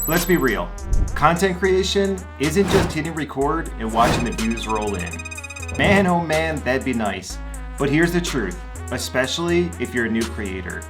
Let's be real. Content creation isn't just hitting record and watching the views roll in. Man, oh man, that'd be nice. But here's the truth, especially if you're a new creator.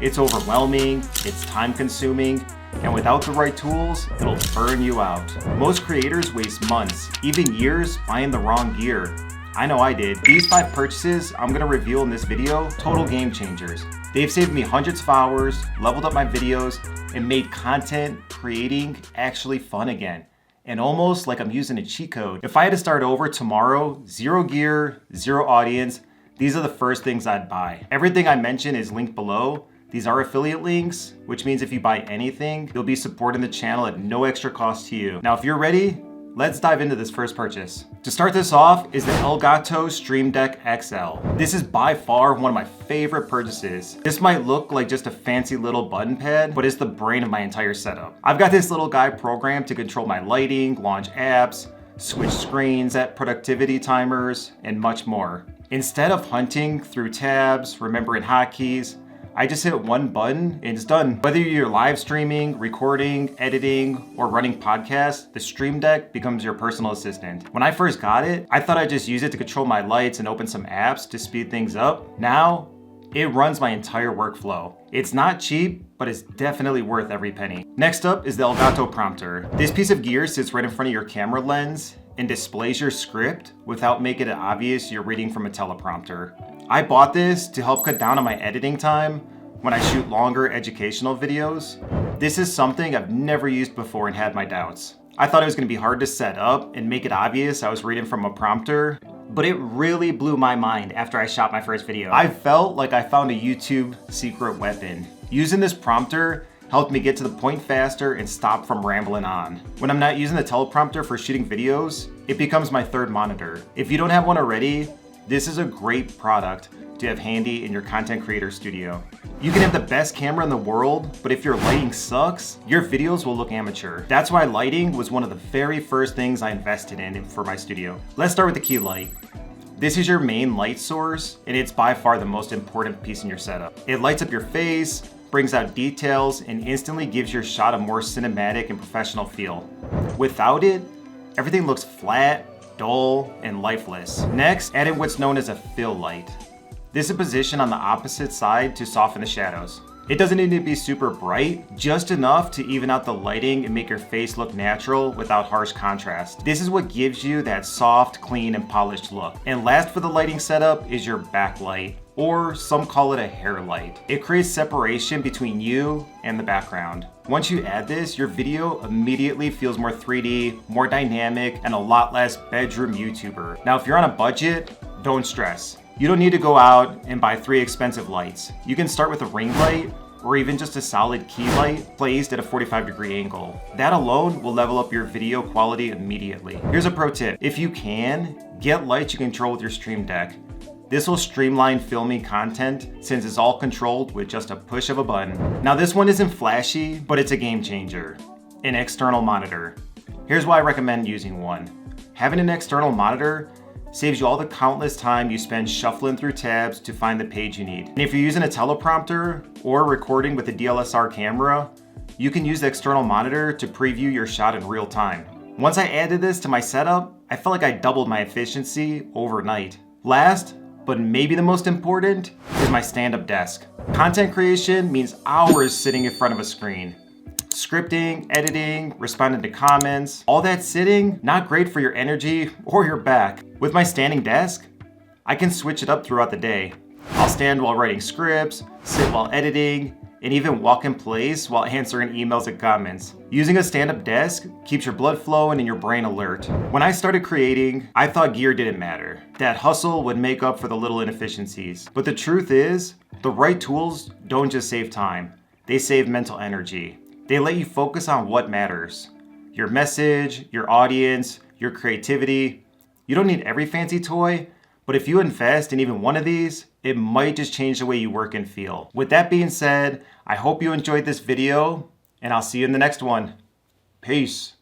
It's overwhelming, it's time consuming, and without the right tools, it'll burn you out. Most creators waste months, even years, buying the wrong gear. I know I did. These 5 purchases I'm gonna reveal in this video, total game changers. They've saved me hundreds of hours, leveled up my videos, and made content creating actually fun again. And almost like I'm using a cheat code. If I had to start over tomorrow, 0 gear, 0 audience, these are the first things I'd buy. Everything I mention is linked below. These are affiliate links, which means if you buy anything, you'll be supporting the channel at no extra cost to you. Now, if you're ready, let's dive into this first purchase. To start this off is the Elgato Stream Deck XL. This is by far one of my favorite purchases. This might look like just a fancy little button pad, but it's the brain of my entire setup. I've got this little guy programmed to control my lighting, launch apps, switch screens, set productivity timers, and much more. Instead of hunting through tabs, remembering hotkeys, I just hit one button and it's done. Whether you're live streaming, recording, editing, or running podcasts, the Stream Deck becomes your personal assistant. When I first got it, I thought I'd just use it to control my lights and open some apps to speed things up. Now, it runs my entire workflow. It's not cheap, but it's definitely worth every penny. Next up is the Elgato Prompter. This piece of gear sits right in front of your camera lens and displays your script without making it obvious you're reading from a teleprompter. I bought this to help cut down on my editing time when I shoot longer educational videos. This is something I've never used before and had my doubts. I thought it was gonna be hard to set up and make it obvious I was reading from a prompter, but it really blew my mind after I shot my first video. I felt like I found a YouTube secret weapon. Using this prompter helped me get to the point faster and stop from rambling on. When I'm not using the teleprompter for shooting videos, it becomes my third monitor. If you don't have one already, this is a great product to have handy in your content creator studio. You can have the best camera in the world, but if your lighting sucks, your videos will look amateur. That's why lighting was one of the very first things I invested in for my studio. Let's start with the key light. This is your main light source, and it's by far the most important piece in your setup. It lights up your face, brings out details, and instantly gives your shot a more cinematic and professional feel. Without it, everything looks flat, dull, and lifeless. Next, add in what's known as a fill light. This is positioned on the opposite side to soften the shadows. It doesn't need to be super bright, just enough to even out the lighting and make your face look natural without harsh contrast. This is what gives you that soft, clean, and polished look. And last for the lighting setup is your backlight, or some call it a hair light. It creates separation between you and the background. Once you add this, your video immediately feels more 3D, more dynamic, and a lot less bedroom YouTuber. Now, if you're on a budget, don't stress. You don't need to go out and buy 3 expensive lights. You can start with a ring light or even just a solid key light placed at a 45-degree angle. That alone will level up your video quality immediately. Here's a pro tip. If you can, get lights you control with your Stream Deck. This will streamline filming content since it's all controlled with just a push of a button. Now this one isn't flashy, but it's a game changer. An external monitor. Here's why I recommend using one. Having an external monitor saves you all the countless time you spend shuffling through tabs to find the page you need. And if you're using a teleprompter or recording with a DSLR camera, you can use the external monitor to preview your shot in real time. Once I added this to my setup, I felt like I doubled my efficiency overnight. Last, but maybe the most important, is my stand-up desk. Content creation means hours sitting in front of a screen. Scripting, editing, responding to comments, all that sitting, not great for your energy or your back. With my standing desk, I can switch it up throughout the day. I'll stand while writing scripts, sit while editing, and even walk in place while answering emails and comments. Using a stand-up desk keeps your blood flowing and your brain alert. When I started creating, I thought gear didn't matter. That hustle would make up for the little inefficiencies. But the truth is, the right tools don't just save time, they save mental energy. They let you focus on what matters. Your message, your audience, your creativity. You don't need every fancy toy, but if you invest in even one of these, it might just change the way you work and feel. With that being said, I hope you enjoyed this video, and I'll see you in the next one. Peace.